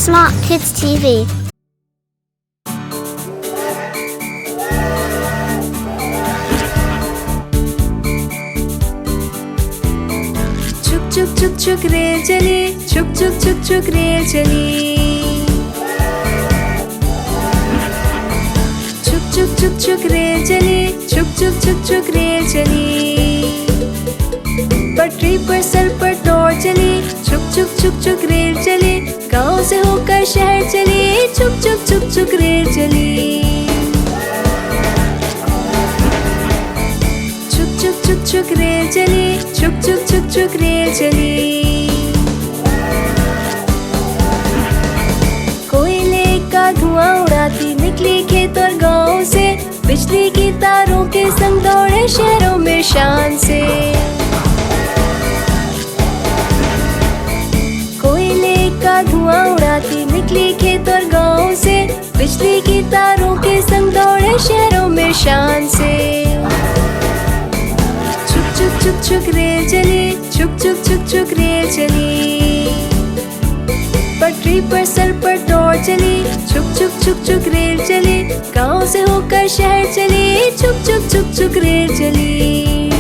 Smart Kids TV. छुक छुक छुक छुक रेल चली, छुक छुक छुक छुक रेल चली। छुक छुक छुक छुक रेल चली, छुक छुक छुक छुक रेल चली। पटरी पर सर पर दौड़ चली, छुक छुक छुक छुक रेल चली। गांव से होकर शहर चली, छुक छुक छुक छुक रेल चली। छुक छुक छुक छुक रेल चली, छुक छुक छुक छुक रेल चली। कोयले का धुआं उड़ाती निकली खेत और गांव से, बिजली की तारों के संग दौड़े शहरों में शान से। कोयले का धुआं उड़ाती निकली खेत और गांव से, बिजली की तारों के संग दौड़े शहरों में शान से। छुक छुक छुक छुक रेल चली, छुक छुक छुक छुक रेल चली। पटरी पर सर पर दौड़ चली, छुक छुक छुक छुक रेल चली। गांव से होकर शहर चली, छुक छुक छुक छुक रेल चली।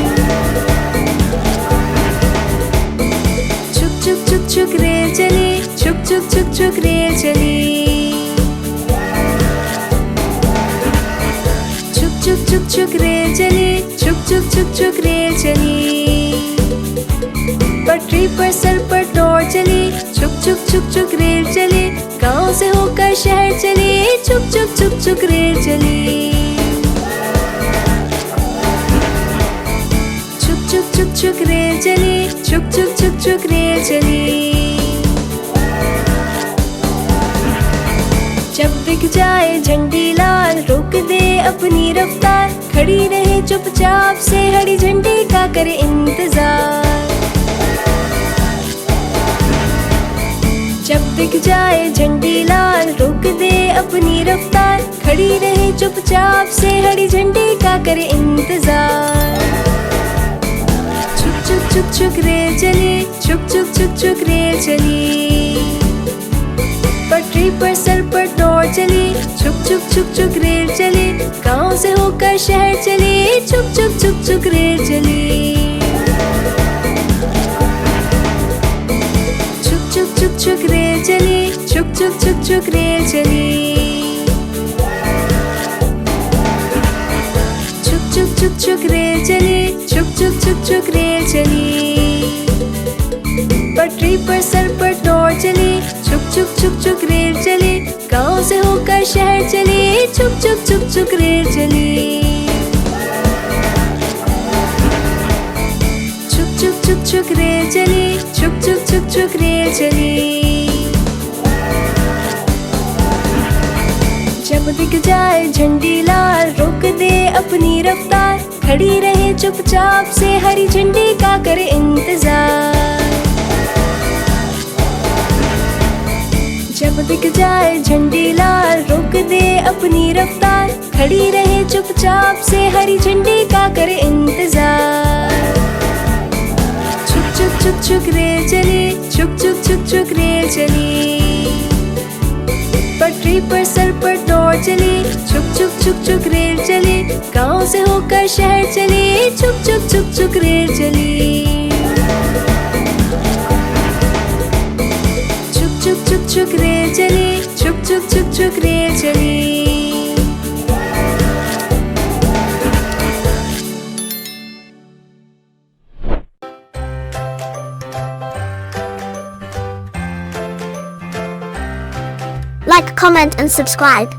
छुक छुक छुक छुक रेल चली, छुक छुक छुक छुक रेल चली। छुक छुक छुक छुक रेल चली, छुक छुक छुक छुक रेल चली। पटरी पर सर पर दौड़ चली, छुक छुक छुक छुक रेल चली। गांव से होकर शहर चली, छुक छुक छुक छुक रेल चली। छुक छुक छुक छुक रेल चली, छुक छुक छुक छुक रेल चली। जब दिख जाए झंडी लाल, रोक दे अपनी रफ्तार। खड़ी रहे चुपचाप से, हरी झंडी का करे इंतजार। जब दिख जाए झंडी लाल, रोक दे अपनी रफ्तार। खड़ी रहे चुपचाप से, हरी झंडी का करे इंतजार। छुक छुक छुक छुक रेल चली, छुक छुक छुक छुक रेल चली। पटरी पर सर पर दौड़ चली, छुक छुक छुक छुक रेल चली। गांव से होकर शहर चली, छुक छुक छुक छुक रेल चली। छुक छुक छुक छुक रेल चली, छुक छुक छुक छुक रेल चली। छुक छुक छुक छुक रेल चली, छुक छुक छुक छुक रेल चली। पटरी पर सर पर दौड़ चली, छुक छुक छुक छुक रेल चली। गांव से होकर शहर चली, छुक छुक छुक छुक रेल चली। छुक छुक छुक छुक रेल चली, छुक छुक छुक छुक रेल चली। जब दिख जाए झंडी लाल, रोक दे अपनी रफ्तार। खड़ी रहे चुपचाप से, हरी झंडी का करे इंतजार। जब दिख जाए झंडी लाल, रोक दे अपनी रफ्तार। खड़ी रहे चुपचाप से, हरी झंडी का करे इंतजार। छुक छुक छुक छुक रेल चली, छुक छुक छुक छुक रेल चली। पटरी पर सर पर दौड़ चली, छुक छुक छुक छुक रेल चली। गांव से होकर शहर चली, छुक छुक छुक छुक रेल चली। छुक छुक छुक छुक रेल चली, छुक छुक छुक छुक रेल चली। Like, comment and subscribe.